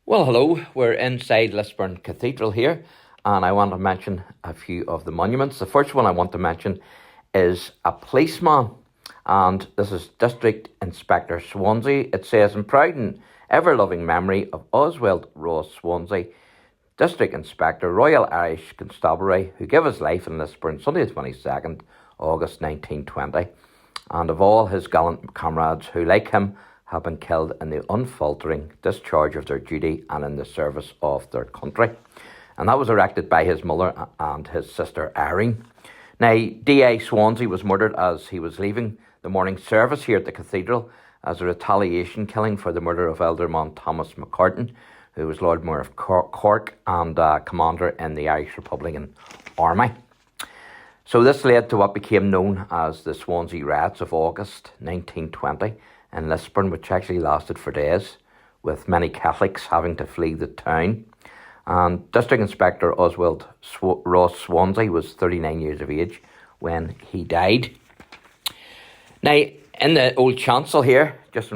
Well, hello. We're inside Lisburn Cathedral here, and I want to mention a few of the monuments. The first one I want to mention is a policeman, and this is District Inspector Swansea. It says, in proud and ever-loving memory of Oswald Ross Swansea, District Inspector, Royal Irish Constabulary, who gave his life in Lisburn Sunday the 22nd August 1920, and of all his gallant comrades who, like him, have been killed in the unfaltering discharge of their duty and in the service of their country. And that was erected by his mother and his sister Irene. Now, D.A. Swansea was murdered as he was leaving the morning service here at the cathedral as a retaliation killing for the murder of Elderman Thomas McCartan, who was Lord Mayor of Cork and commander in the Irish Republican Army. So this led to what became known as the Swansea Riots of August 1920 in Lisburn, which actually lasted for days, with many Catholics having to flee the town. And District Inspector Oswald Ross Swansea was 39 years of age when he died. Now, in the old chancel here, just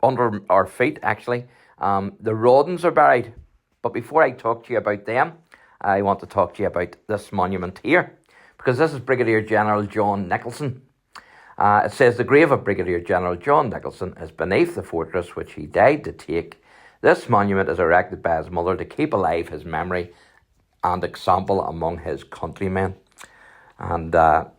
under our feet actually, the Rawdons are buried. But before I talk to you about them, I want to talk to you about this monument here, because this is Brigadier General John Nicholson. It says the grave of Brigadier General John Nicholson is beneath the fortress which he died to take. This monument is erected by his mother to keep alive his memory and example among his countrymen. And of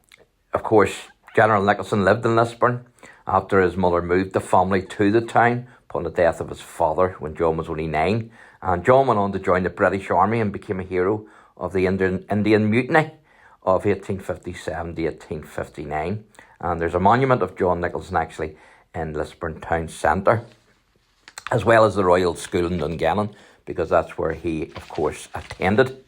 course, General Nicholson lived in Lisburn after his mother moved the family to the town upon the death of his father when John was only 9. And John went on to join the British Army and became a hero of the Indian Mutiny of 1857 to 1859. And there's a monument of John Nicholson actually in Lisburn town centre, as well as the Royal School in Dungannon, because that's where he, of course, attended.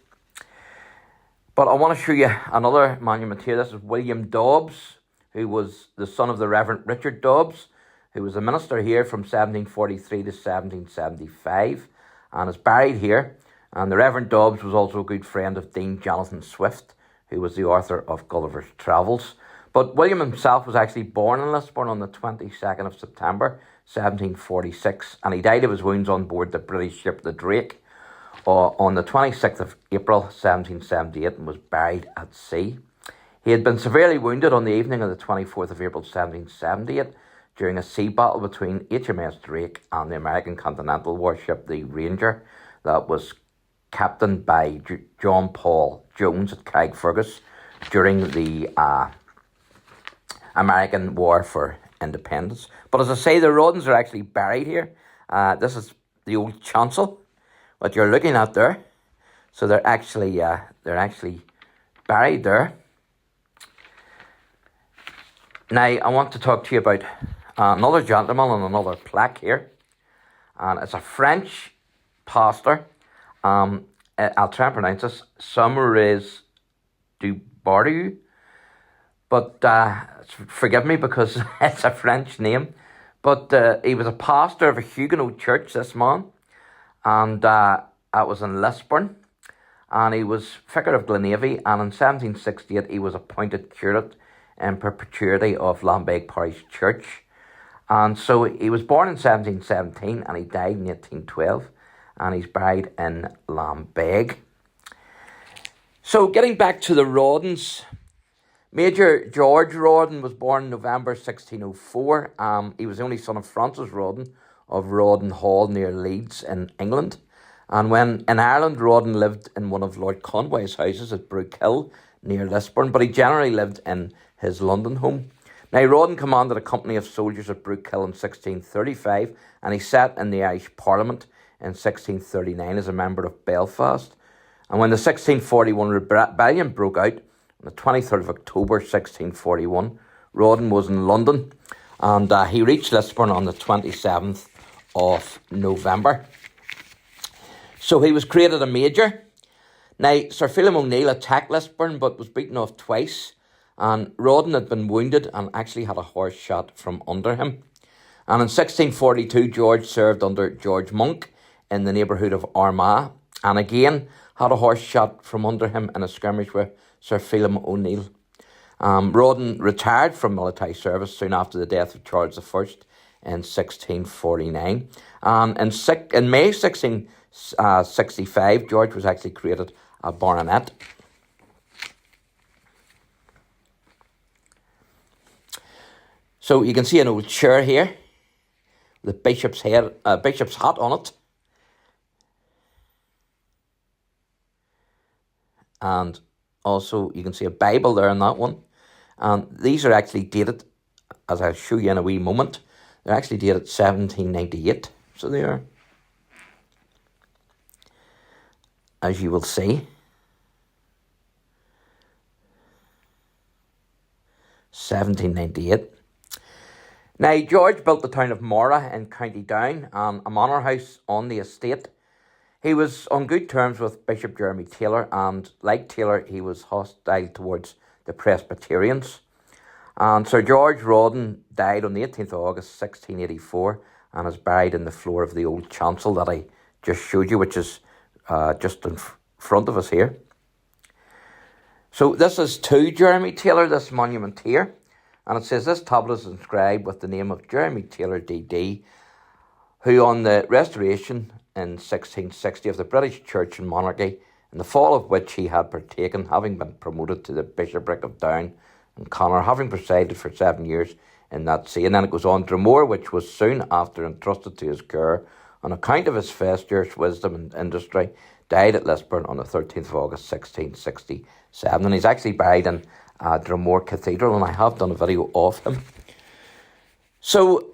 But I want to show you another monument here. This is William Dobbs, who was the son of the Reverend Richard Dobbs, who was a minister here from 1743 to 1775, and is buried here. And the Reverend Dobbs was also a good friend of Dean Jonathan Swift, who was the author of Gulliver's Travels. But William himself was actually born in Lisburn on the 22nd of September 1746, and he died of his wounds on board the British ship the Drake on the 26th of April 1778 and was buried at sea. He had been severely wounded on the evening of the 24th of April 1778 during a sea battle between HMS Drake and the American Continental warship the Ranger that was captained by John Paul Jones at Carrickfergus during the American War for Independence. But as I say, the Rawdons are actually buried here. This is the old chancel, what you're looking at there. So they're actually buried there. Now I want to talk to you about another gentleman on another plaque here, and it's a French pastor. I'll try and pronounce this, Summares du Bardu, but forgive me because it's a French name. But he was a pastor of a Huguenot church, this man, and that was in Lisburn. And he was vicar of Glenavy, and in 1768 he was appointed curate in perpetuity of Lambeg Parish Church. And so he was born in 1717 and he died in 1812, and he's buried in Lambeg. So getting back to the Rawdons, Major George Rawdon was born in November 1604. He was the only son of Francis Rawdon of Rawdon Hall near Leeds in England. And when in Ireland, Rawdon lived in one of Lord Conway's houses at Brookhill near Lisburn, but he generally lived in his London home. Now, Rawdon commanded a company of soldiers at Brookhill in 1635, and he sat in the Irish Parliament in 1639 as a member of Belfast. And when the 1641 rebellion broke out, on the 23rd of October 1641, Rawdon was in London, and he reached Lisburn on the 27th of November. So he was created a major. Now, Sir Phelim O'Neill attacked Lisburn but was beaten off twice, and Rawdon had been wounded and actually had a horse shot from under him. And in 1642, George served under George Monk in the neighbourhood of Armagh, and again had a horse shot from under him in a skirmish with Sir Phelim O'Neill. Rawdon retired from military service soon after the death of Charles I in 1649. In May 16 1865, George was actually created a baronet. So you can see an old chair here, the bishop's hat on it. And also you can see a Bible there in that one. And these are actually dated, as I'll show you in a wee moment, they're actually dated 1798. So they are, as you will see, 1798. Now, George built the town of Mora in County Down and a manor house on the estate. He was on good terms with Bishop Jeremy Taylor, and like Taylor, he was hostile towards the Presbyterians. And Sir George Rawdon died on the 18th of August 1684 and is buried in the floor of the old chancel that I just showed you, which is just in front of us here. So this is to Jeremy Taylor, this monument here. And it says, this tablet is inscribed with the name of Jeremy Taylor D.D., who on the restoration in 1660 of the British Church and Monarchy, in the fall of which he had partaken, having been promoted to the bishopric of Down and Connor, having presided for 7 years in that see. And then it goes on, Dromore, which was soon after entrusted to his care, on account of his fierce wisdom and industry, died at Lisburn on the 13th of August 1667. And he's actually buried in Dromore Cathedral, and I have done a video of him. So,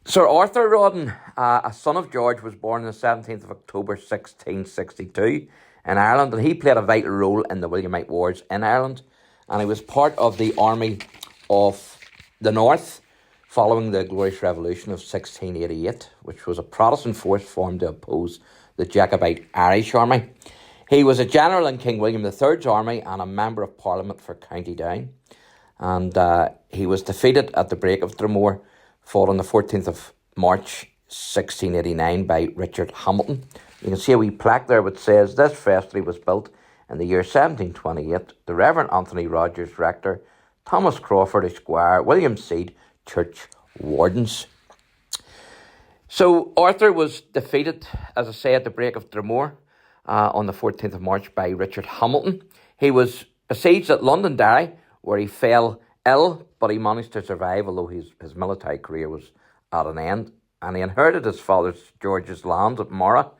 Sir Arthur Rawdon, a son of George, was born on the 17th of October 1662 in Ireland, and he played a vital role in the Williamite Wars in Ireland, and he was part of the army of the North following the Glorious Revolution of 1688, which was a Protestant force formed to oppose the Jacobite Irish army. He was a general in King William III's army and a member of Parliament for County Down. And he was defeated at the break of Dromore, fought on the 14th of March 1689 by Richard Hamilton. You can see a wee plaque there which says, this vestry was built in the year 1728. The Reverend Anthony Rogers, rector, Thomas Crawford, esquire, William Seed, church wardens. So Arthur was defeated, as I say, at the break of Dromore on the 14th of March by Richard Hamilton. He was besieged at Londonderry, where he fell ill, but he managed to survive, although his military career was at an end. And he inherited his father George's land at Mora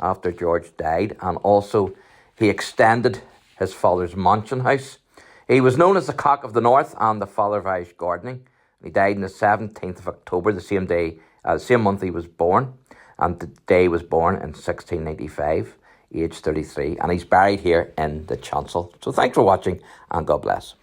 after George died, and also he extended his father's mansion house. He was known as the Cock of the North and the father of Irish gardening. He died on the 17th of October, the same month he was born, and the day he was born in 1695, aged 33, and he's buried here in the chancel. So thanks for watching, and God bless.